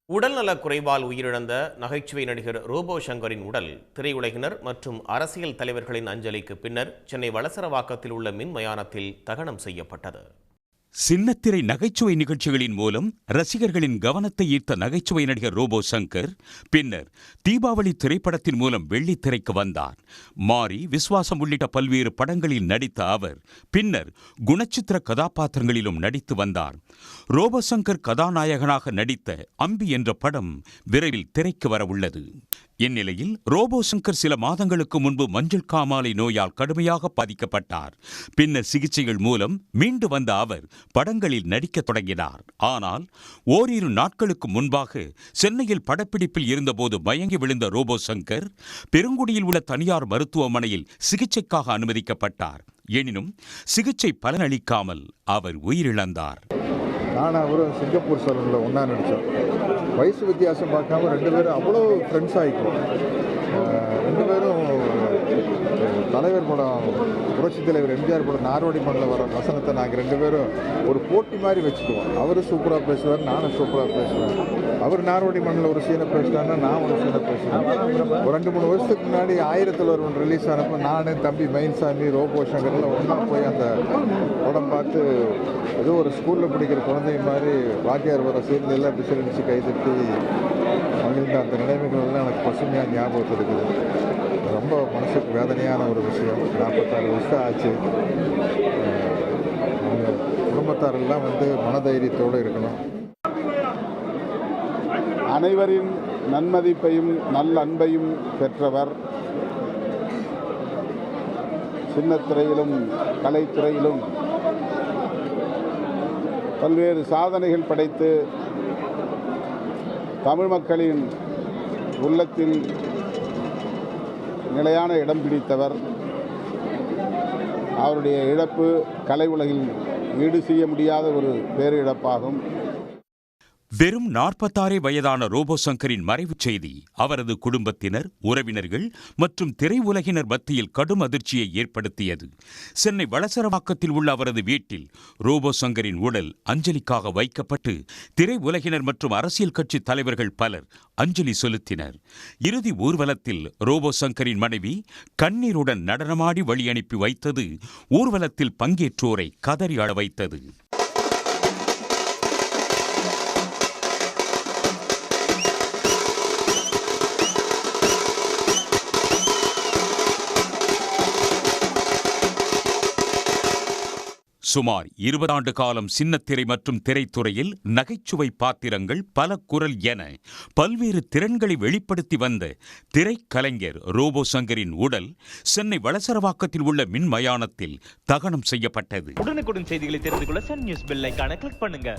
உடல்நலக் குறைவால் உயிரிழந்த நகைச்சுவை நடிகர் ரோபோ சங்கரின் உடல் திரையுலகினர் மற்றும் அரசியல் தலைவர்களின் அஞ்சலிக்கு பின்னர் சென்னை வளசரவாக்கத்தில் உள்ள மின் மயானத்தில் தகனம் செய்யப்பட்டது. சின்னத்திரை நகைச்சுவை நிகழ்ச்சிகளின் மூலம் ரசிகர்களின் கவனத்தை ஈர்த்த நகைச்சுவை நடிகர் ரோபோ சங்கர் பின்னர் தீபாவளி திரைப்படத்தின் மூலம் வெள்ளித்திரைக்கு வந்தார். மாரி, விஸ்வாசம் உள்ளிட்ட பல்வேறு படங்களில் நடித்த அவர் பின்னர் குணச்சித்திர கதாபாத்திரங்களிலும் நடித்து வந்தார். ரோபோ சங்கர் கதாநாயகனாக நடித்த அம்பி என்ற படம் விரைவில் திரைக்கு வர உள்ளது. இந்நிலையில் ரோபோ சங்கர் சில மாதங்களுக்கு முன்பு மஞ்சள் காமாலை நோயால் கடுமையாக பாதிக்கப்பட்டார். பின்னர் சிகிச்சைகள் மூலம் மீண்டு வந்த அவர் படங்களில் நடிக்க தொடங்கினார். ஆனால் ஓரிரு நாட்களுக்கு முன்பாக சென்னையில் படப்பிடிப்பில் இருந்தபோது மயங்கி விழுந்த ரோபோ சங்கர் பெருங்குடியில் உள்ள தனியார் மருத்துவமனையில் சிகிச்சைக்காக அனுமதிக்கப்பட்டார். எனினும் சிகிச்சை பலனளிக்காமல் அவர் உயிரிழந்தார். நான் அவரும் சிங்கப்பூர் சலூனில் ஒன்றா நடித்தோம். வயசு வித்தியாசம் பார்க்காம ரெண்டு பேரும் அவ்வளோ ஃப்ரெண்ட்ஸ் ஆகிக்கும். ரெண்டு பேரும் தலைவர் படம், புரட்சி தலைவர் எம்ஜிஆர் படம் நாரோடி மண்ணில் வர வசனத்தை நாங்கள் ரெண்டு பேரும் ஒரு போட்டி மாதிரி வச்சுக்குவோம். அவரும் சூப்பராக பேசுவார், நானும் சூப்பராக பேசுவேன். அவர் நாரோடி மண்ணில் ஒரு சீனை பேசிட்டாருன்னா நான் ஒரு சீனை பேசுவேன். ஒரு 2-3 வருஷத்துக்கு முன்னாடி 1000ல் ஒருவன் ரிலீஸ் ஆனப்போ நான் தம்பி மயின்சாமி, ரோபோ சங்கரில் ஒன்றா போய் அந்த படம் பார்த்து ஏதோ ஒரு ஸ்கூலில் படிக்கிற குழந்தை மாதிரி வாத்தியார் வர சீனில் எல்லாம் பிசிலடிச்சு கைதட்டி மகிழ்ந்த அந்த நினைவுகள்லாம் எனக்கு பசுமையாக ஞாபகத்தில் இருக்குது. ரொம்ப மனசுக்கு வேதனையான ஒரு விஷயம். 46 வருஷம் ஆச்சு. அவங்க குடும்பத்தாரெல்லாம் மனதைரியத்தோடு இருக்கணும். அனைவரின் நன்மதிப்பையும் நல்லன்பையும் பெற்றவர். சின்னத்திரையிலும் கலைத்துறையிலும் பல்வேறு சாதனைகள் படைத்து தமிழ் மக்களின் உள்ளத்தில் நிலையான இடம் பிடித்தவர். அவருடைய இழப்பு கலை உலகில் ஈடு செய்ய முடியாத ஒரு பேரிழப்பாகும். வெறும் 46 வயதான ரோபோ சங்கரின் மறைவுச் செய்தி அவரது குடும்பத்தினர், உறவினர்கள் மற்றும் திரையுலகினர் மத்தியில் கடும் அதிர்ச்சியை ஏற்படுத்தியது. சென்னை வளசரவாக்கத்தில் உள்ள அவரது வீட்டில் ரோபோ சங்கரின் உடல் அஞ்சலிக்காக வைக்கப்பட்டு திரையுலகினர் மற்றும் அரசியல் கட்சி தலைவர்கள் பலர் அஞ்சலி செலுத்தினர். இறுதி ஊர்வலத்தில் ரோபோ சங்கரின் மனைவி கண்ணீருடன் நடனமாடி வழி அனுப்பி வைத்தது ஊர்வலத்தில் பங்கேற்றோரை கதறி அழ வைத்தது. சுமார் 20 ஆண்டு காலம் சின்னத்திரை மற்றும் திரைத்துறையில் நகைச்சுவை பாத்திரங்கள், பல குரல் என பல்வேறு திறன்களை வெளிப்படுத்தி வந்த திரைக்கலைஞர் ரோபோ சங்கரின் உடல் சென்னை வளசரவாக்கத்தில் உள்ள மின் மயானத்தில் தகனம் செய்யப்பட்டது. உடனுக்குடன் செய்திகளை தெரிந்து கொள்ள சன் நியூஸ் பெல் ஐகானை கிளிக் பண்ணுங்க.